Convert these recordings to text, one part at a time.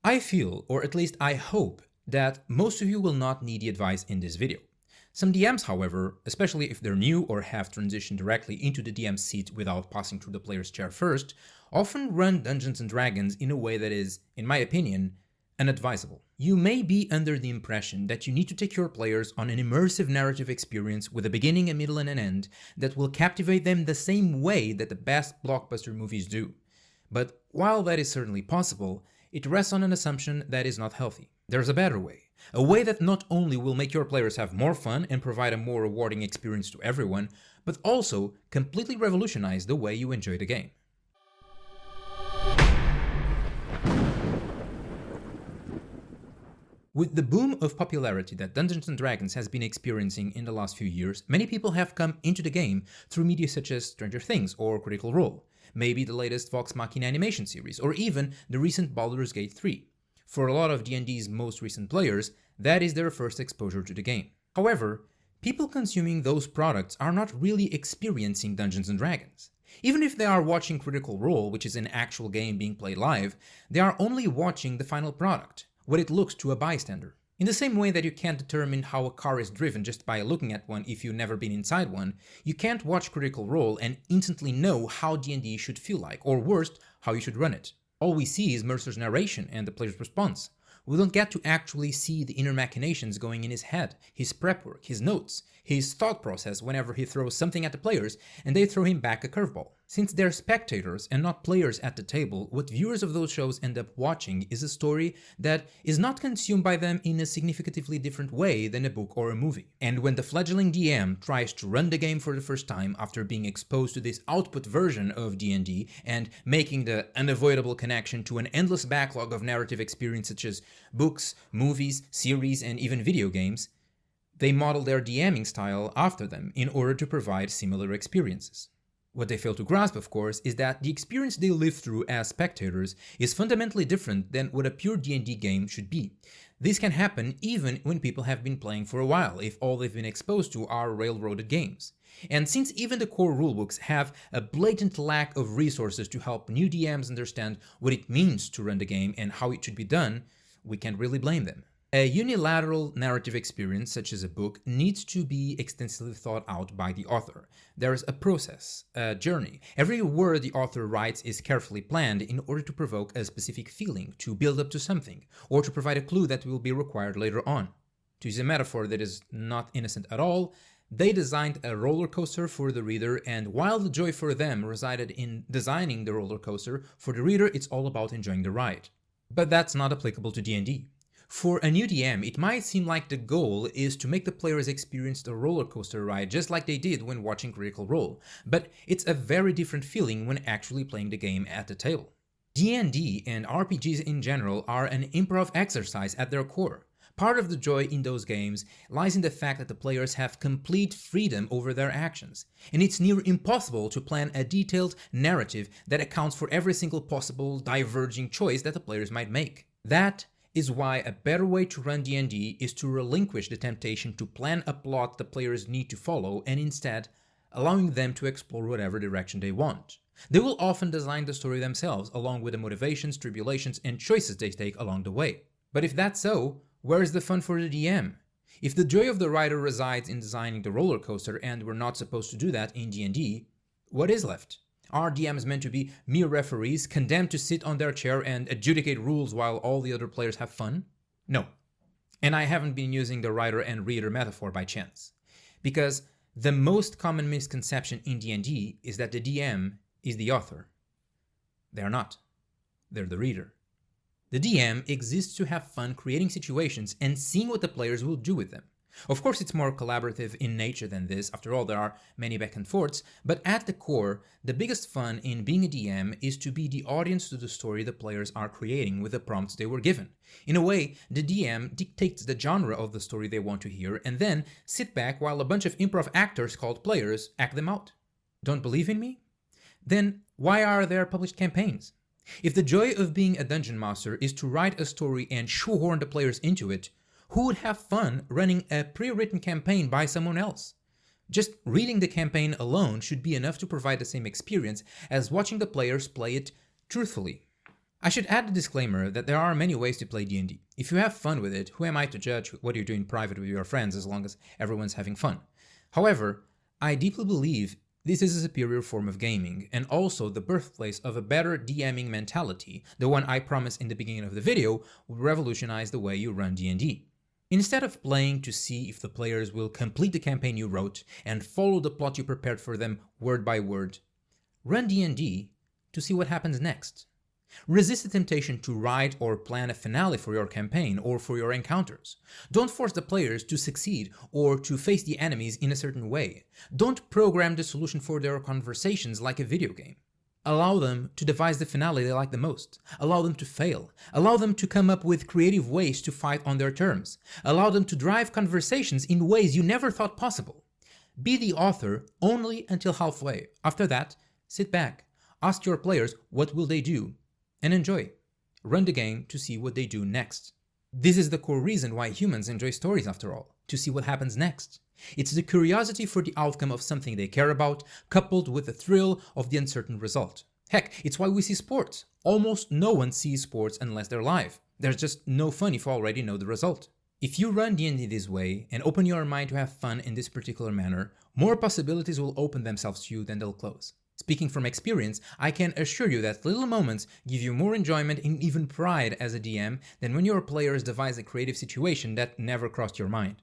I feel, or at least I hope, that most of you will not need the advice in this video. Some DMs, however, especially if they're new or have transitioned directly into the DM seat without passing through the player's chair first, often run Dungeons & Dragons in a way that is, in my opinion, unadvisable. You may be under the impression that you need to take your players on an immersive narrative experience with a beginning, a middle, and an end that will captivate them the same way that the best blockbuster movies do. But while that is certainly possible, it rests on an assumption that is not healthy. There's a better way. A way that not only will make your players have more fun and provide a more rewarding experience to everyone, but also completely revolutionize the way you enjoy the game. With the boom of popularity that Dungeons & Dragons has been experiencing in the last few years, many people have come into the game through media such as Stranger Things or Critical Role, maybe the latest Vox Machina animation series, or even the recent Baldur's Gate 3. For a lot of D&D's most recent players, that is their first exposure to the game. However, people consuming those products are not really experiencing Dungeons & Dragons. Even if they are watching Critical Role, which is an actual game being played live, they are only watching the final product, what it looks to a bystander. In the same way that you can't determine how a car is driven just by looking at one if you've never been inside one, you can't watch Critical Role and instantly know how D&D should feel like, or worst, how you should run it. All we see is Mercer's narration and the player's response. We don't get to actually see the inner machinations going in his head, his prep work, his notes, his thought process whenever he throws something at the players and they throw him back a curveball. Since they're spectators and not players at the table, what viewers of those shows end up watching is a story that is not consumed by them in a significantly different way than a book or a movie. And when the fledgling DM tries to run the game for the first time after being exposed to this output version of D&D and making the unavoidable connection to an endless backlog of narrative experience such as books, movies, series, and even video games, they model their DMing style after them in order to provide similar experiences. What they fail to grasp, of course, is that the experience they live through as spectators is fundamentally different than what a pure D&D game should be. This can happen even when people have been playing for a while, if all they've been exposed to are railroaded games. And since even the core rulebooks have a blatant lack of resources to help new DMs understand what it means to run the game and how it should be done, we can't really blame them. A unilateral narrative experience, such as a book, needs to be extensively thought out by the author. There's a process, a journey. Every word the author writes is carefully planned in order to provoke a specific feeling, to build up to something, or to provide a clue that will be required later on. To use a metaphor that is not innocent at all, they designed a roller coaster for the reader, and while the joy for them resided in designing the roller coaster, for the reader it's all about enjoying the ride. But that's not applicable to D&D. For a new DM, it might seem like the goal is to make the players experience the roller coaster ride just like they did when watching Critical Role, but it's a very different feeling when actually playing the game at the table. D&D and RPGs in general are an improv exercise at their core. Part of the joy in those games lies in the fact that the players have complete freedom over their actions, and it's near impossible to plan a detailed narrative that accounts for every single possible diverging choice that the players might make. That is why a better way to run D&D is to relinquish the temptation to plan a plot the players need to follow and instead allowing them to explore whatever direction they want. They will often design the story themselves, along with the motivations, tribulations, and choices they take along the way. But if that's so, where is the fun for the DM? If the joy of the writer resides in designing the roller coaster and we're not supposed to do that in D&D, what is left? Are DMs meant to be mere referees, condemned to sit on their chair and adjudicate rules while all the other players have fun? No. And I haven't been using the writer and reader metaphor by chance. Because the most common misconception in D&D is that the DM is the author. They are not. They're the reader. The DM exists to have fun creating situations and seeing what the players will do with them. Of course, it's more collaborative in nature than this. After all, there are many back and forths, but at the core, the biggest fun in being a DM is to be the audience to the story the players are creating with the prompts they were given. In a way, the DM dictates the genre of the story they want to hear and then sit back while a bunch of improv actors called players act them out. Don't believe in me? Then why are there published campaigns? If the joy of being a dungeon master is to write a story and shoehorn the players into it, who would have fun running a pre-written campaign by someone else? Just reading the campaign alone should be enough to provide the same experience as watching the players play it truthfully. I should add a disclaimer that there are many ways to play D&D. If you have fun with it, who am I to judge what you're doing in private with your friends as long as everyone's having fun? However, I deeply believe this is a superior form of gaming, and also the birthplace of a better DMing mentality, the one I promised in the beginning of the video will revolutionize the way you run D&D. Instead of playing to see if the players will complete the campaign you wrote and follow the plot you prepared for them word by word, run D&D to see what happens next. Resist the temptation to write or plan a finale for your campaign or for your encounters. Don't force the players to succeed or to face the enemies in a certain way. Don't program the solution for their conversations like a video game. Allow them to devise the finale they like the most. Allow them to fail. Allow them to come up with creative ways to fight on their terms. Allow them to drive conversations in ways you never thought possible. Be the author only until halfway. After that, sit back. Ask your players what will they do, and enjoy. Run the game to see what they do next. This is the core reason why humans enjoy stories after all, to see what happens next. It's the curiosity for the outcome of something they care about, coupled with the thrill of the uncertain result. Heck, it's why we see sports. Almost no one sees sports unless they're live. There's just no fun if you already know the result. If you run D&D this way and open your mind to have fun in this particular manner, more possibilities will open themselves to you than they'll close. Speaking from experience, I can assure you that little moments give you more enjoyment and even pride as a DM than when your players devise a creative situation that never crossed your mind.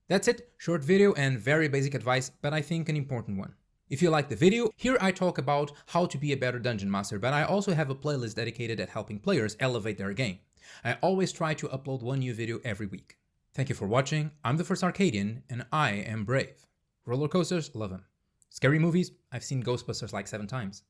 That's it, short video and very basic advice, but I think an important one. If you like the video, here I talk about how to be a better dungeon master, but I also have a playlist dedicated at helping players elevate their game. I always try to upload one new video every week. Thank you for watching, I'm the first Arcadian, and I am brave. Roller coasters, love them. Scary movies, I've seen Ghostbusters like 7 times.